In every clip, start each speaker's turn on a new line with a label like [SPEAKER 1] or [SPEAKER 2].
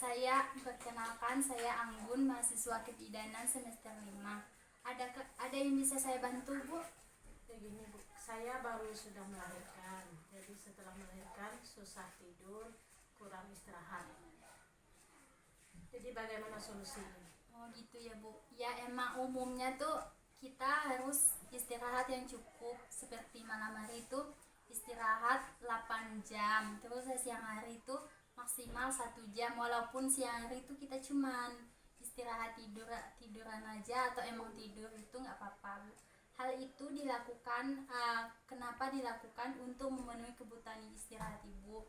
[SPEAKER 1] Saya perkenalkan, saya Anggun, mahasiswa kebidanan semester 5. Ada yang bisa saya bantu, Bu?
[SPEAKER 2] Begini Bu, saya baru sudah melahirkan. Jadi setelah melahirkan susah tidur, kurang istirahat. Jadi bagaimana solusinya?
[SPEAKER 1] Oh gitu ya, Bu. Ya emang umumnya tuh kita harus istirahat yang cukup. Seperti malam hari itu istirahat 8 jam. Terus siang hari itu maksimal 1 jam. Walaupun siang hari itu kita cuman istirahat tiduran aja atau emang tidur itu nggak apa-apa, Bu. Hal itu dilakukan, kenapa dilakukan? Untuk memenuhi kebutuhan istirahat Ibu.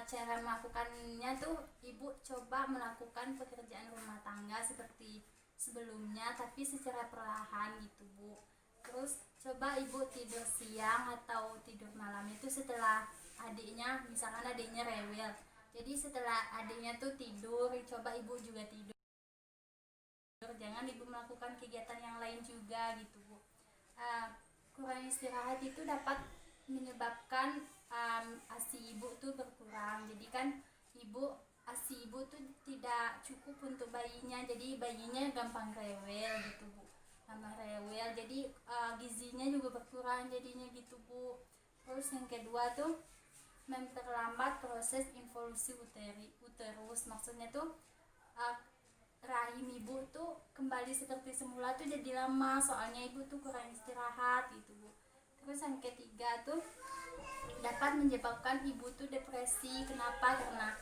[SPEAKER 1] Cara melakukannya tuh Ibu coba melakukan pekerjaan rumah tangga seperti sebelumnya tapi secara perlahan gitu, Bu. Terus coba Ibu tidur siang atau tidur malam itu setelah adiknya, misalkan adiknya rewel, jadi setelah adiknya tuh tidur, coba Ibu juga tidur, jangan Ibu melakukan kegiatan yang lain juga gitu, Bu. Kurang istirahat itu dapat menyebabkan ASI Ibu tuh berkurang. Jadi kan ASI Ibu tuh tidak cukup untuk bayinya, jadi bayinya gampang rewel gitu, Bu. Gampang rewel, jadi gizinya juga berkurang jadinya gitu, Bu. Terus yang kedua tuh memperlambat proses involusi uterus. Maksudnya tuh rahim Ibu tuh kembali seperti semula tuh jadi lama, soalnya Ibu tuh kurang istirahat gitu, Bu. Terus yang ketiga tuh dapat menyebabkan Ibu tuh depresi. Kenapa? Karena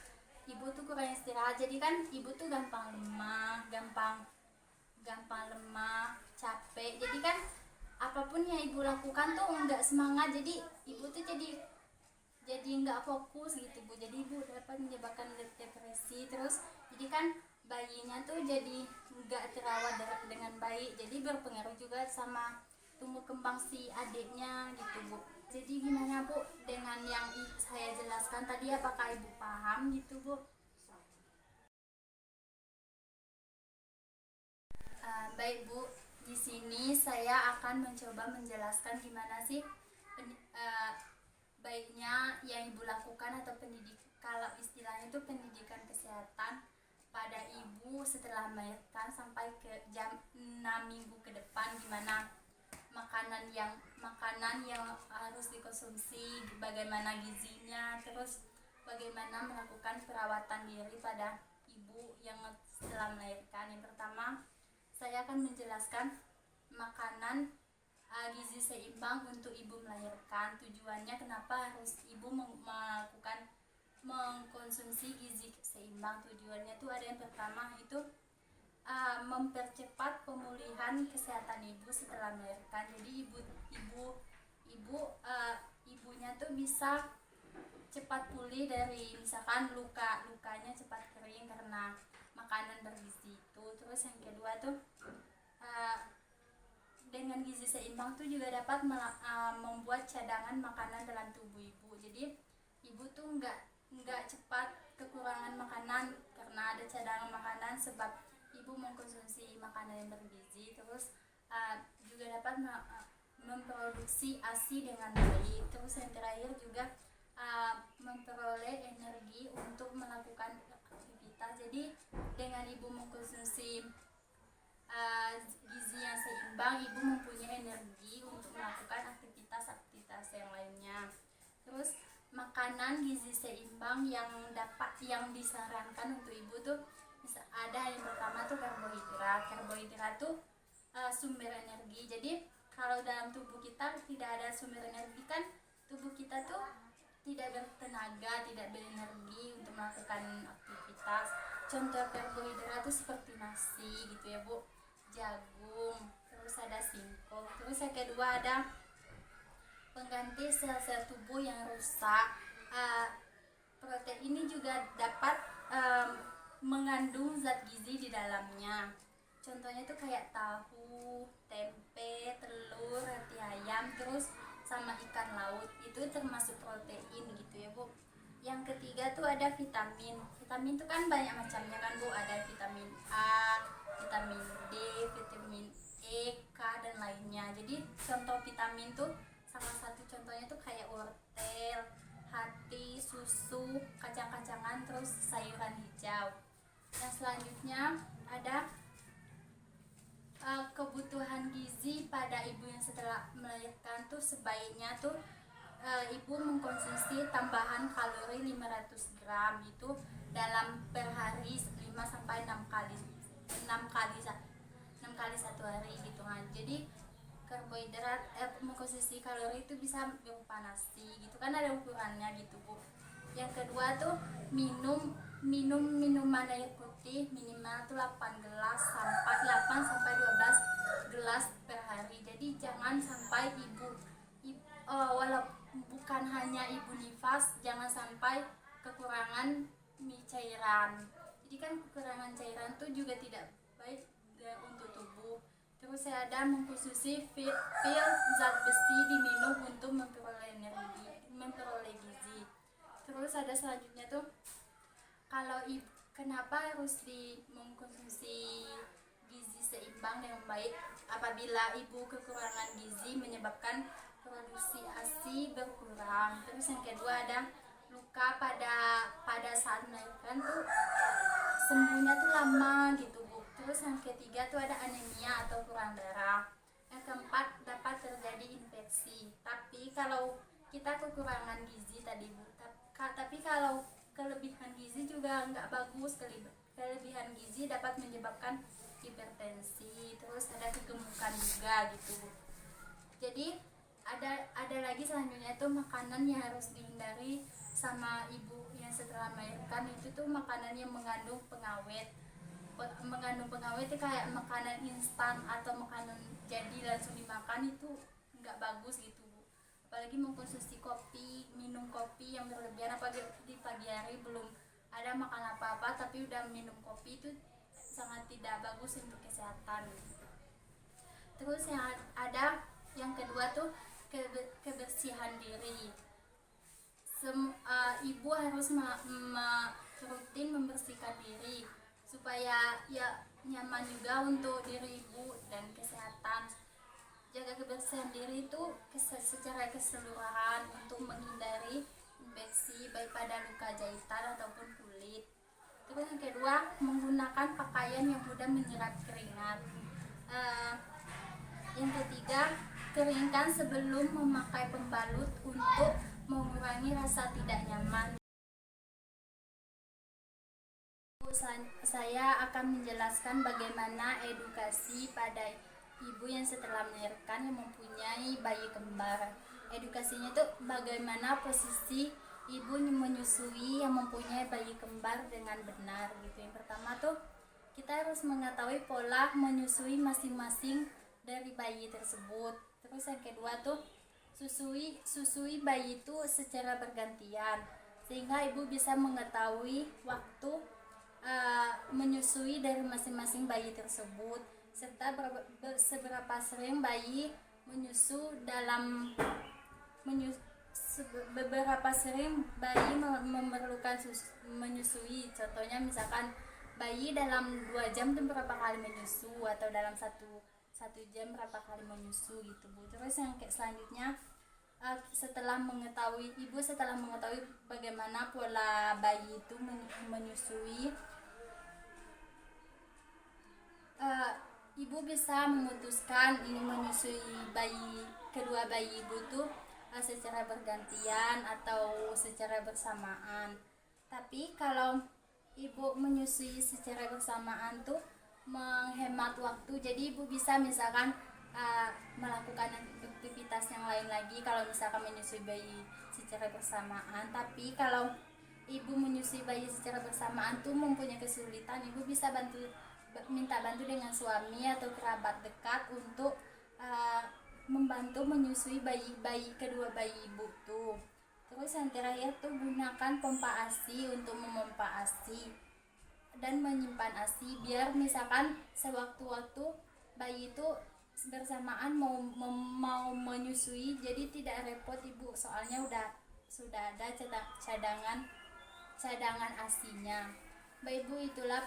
[SPEAKER 1] Ibu tuh kurang istirahat, jadi kan Ibu tuh gampang lemah, capek. Jadi kan apapun yang Ibu lakukan tuh enggak semangat, jadi Ibu tuh jadi nggak fokus gitu, Bu. Jadi Ibu dapat menyebabkan depresi. Terus jadi kan bayinya tuh jadi nggak terawat dengan baik, jadi berpengaruh juga sama tumbuh kembang si adiknya gitu, Bu. Jadi gimana, Bu, dengan yang saya jelaskan tadi, apakah Ibu paham gitu, Bu? Baik, Bu, di sini saya akan mencoba menjelaskan gimana sih baiknya yang Ibu lakukan atau kalau istilahnya itu pendidikan kesehatan pada Ibu setelah melahirkan sampai ke jam 6 minggu ke depan. Gimana makanan yang harus dikonsumsi, bagaimana gizinya, terus bagaimana melakukan perawatan diri pada Ibu yang setelah melahirkan. Yang pertama, saya akan menjelaskan makanan gizi seimbang untuk Ibu melahirkan. Tujuannya kenapa harus Ibu mengkonsumsi gizi seimbang? Tujuannya tuh ada yang pertama itu mempercepat pemulihan kesehatan Ibu setelah melahirkan. Jadi ibunya tuh bisa cepat pulih dari misalkan lukanya cepat kering karena makanan bergizi itu. Terus yang kedua tuh dengan gizi seimbang tuh juga dapat membuat cadangan makanan dalam tubuh Ibu. Jadi Ibu tuh nggak cepat kekurangan makanan karena ada cadangan makanan sebab Ibu mengkonsumsi makanan yang bergizi. Terus juga dapat memproduksi ASI dengan baik. Terus yang terakhir juga memperoleh energi untuk melakukan aktivitas. Jadi dengan Ibu mengkonsumsi gizi yang seimbang, Ibu mempunyai energi untuk melakukan aktivitas yang lainnya. Terus makanan gizi seimbang yang disarankan untuk Ibu tuh ada yang pertama tuh karbohidrat tuh sumber energi. Jadi kalau dalam tubuh kita tidak ada sumber energi, kan tubuh kita tuh tidak bertenaga, tidak berenergi untuk melakukan aktivitas. Contoh karbohidrat tuh seperti nasi gitu ya, Bu, jagung, terus ada singkong. Terus yang kedua ada pengganti sel-sel tubuh yang rusak. Protein ini juga dapat mengandung zat gizi di dalamnya. Contohnya tuh kayak tahu, tempe, telur, roti ayam, terus sama ikan laut. Itu termasuk protein gitu ya, Bu. Yang ketiga tuh ada vitamin. Vitamin tuh kan banyak macamnya kan, Bu. Ada vitamin A, vitamin D, vitamin E, K, dan lainnya. Jadi contoh vitamin tuh salah satu contohnya tuh kayak wortel, hati, susu, kacang-kacangan, terus sayuran hijau. sebaiknya tuh ibu mengkonsumsi tambahan kalori 500 gram itu dalam per hari 5 sampai 6 kali 6 kali satu hari gitu kan. Jadi karbohidrat mengkonsumsi kalori itu bisa berupa nasi gitu kan, ada ukurannya gitu Bu. Yang kedua tuh minuman air putih minimal tuh 8 sampai 12 gelas per hari. Jadi jangan sampai walaupun bukan hanya ibu nifas, jangan sampai kekurangan cairan. Jadi kan kekurangan cairan tuh juga tidak baik untuk tubuh. Terus saya ada mengkhususi pil zat besi diminum untuk memperoleh energi, memperoleh gizi. Terus ada selanjutnya tuh kenapa harus mengkonsumsi gizi seimbang dengan baik apabila ibu kekurangan gizi menyebabkan produksi ASI berkurang. Terus yang kedua ada luka pada saat melahirkan tuh sembuhnya tuh lama gitu Bu. Terus yang ketiga tuh ada anemia atau kurang darah. Yang keempat dapat terjadi infeksi. Tapi kalau kita kekurangan gizi tadi Bu, tapi kalau kelebihan gizi juga nggak bagus. Kelebihan gizi dapat menyebabkan hipertensi. Terus ada kegemukan juga gitu Bu. Jadi ada lagi selanjutnya tuh makanan yang harus dihindari sama ibu yang setelah melahirkan. Itu tuh makanan yang mengandung pengawet itu kayak makanan instan atau makanan jadi langsung dimakan, itu nggak bagus gitu Bu. Apalagi mengkonsumsi minum kopi yang berlebihan, apalagi di pagi hari belum ada makan apa-apa tapi udah minum kopi, itu sangat tidak bagus untuk kesehatan. Terus yang kedua tuh kebersihan diri. Ibu harus rutin membersihkan diri supaya ya nyaman juga untuk diri ibu dan kesehatan. Jaga kebersihan diri itu secara keseluruhan untuk menghindari infeksi baik pada luka jahitan ataupun kulit. Terus yang kedua, menggunakan pakaian yang mudah menyerap keringat. Yang ketiga, keringkan sebelum memakai pembalut untuk mengurangi rasa tidak nyaman. Saya akan menjelaskan bagaimana edukasi pada ibu yang setelah melahirkan yang mempunyai bayi kembar. Edukasinya itu bagaimana posisi ibu menyusui yang mempunyai bayi kembar dengan benar gitu. Yang pertama tuh kita harus mengetahui pola menyusui masing-masing dari bayi tersebut. Terus yang kedua tuh susui bayi itu secara bergantian sehingga ibu bisa mengetahui waktu menyusui dari masing-masing bayi tersebut, serta seberapa sering bayi beberapa sering bayi memerlukan menyusui. Contohnya misalkan bayi dalam 2 jam itu berapa kali menyusu, atau dalam satu jam berapa kali menyusu gitu Bu. Terus yang selanjutnya setelah mengetahui bagaimana pola bayi itu menyusui, ibu bisa memutuskan ini menyusui kedua bayi ibu tuh secara bergantian atau secara bersamaan. Tapi kalau ibu menyusui secara bersamaan tuh menghemat waktu, jadi ibu bisa misalkan melakukan aktivitas yang lain lagi kalau misalkan menyusui bayi secara bersamaan. Tapi kalau ibu menyusui bayi secara bersamaan tuh mempunyai kesulitan, ibu bisa minta bantu dengan suami atau kerabat dekat untuk membantu menyusui kedua bayi ibu tuh. Terus yang terakhir tuh gunakan pompa ASI untuk memompa ASI dan menyimpan ASI, biar misalkan sewaktu-waktu bayi itu bersamaan mau menyusui, jadi tidak repot ibu, soalnya sudah ada cadangan ASI-nya. Baik Bu, itulah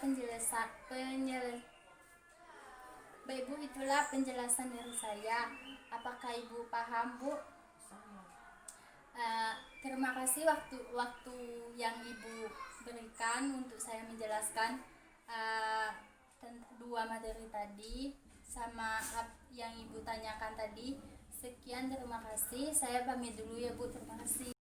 [SPEAKER 1] penjelasan dari saya. Apakah Ibu paham Bu? Terima kasih waktu yang Ibu berikan untuk saya menjelaskan dua materi tadi sama yang Ibu tanyakan tadi. Sekian, terima kasih. Saya pamit dulu ya Bu, terima kasih.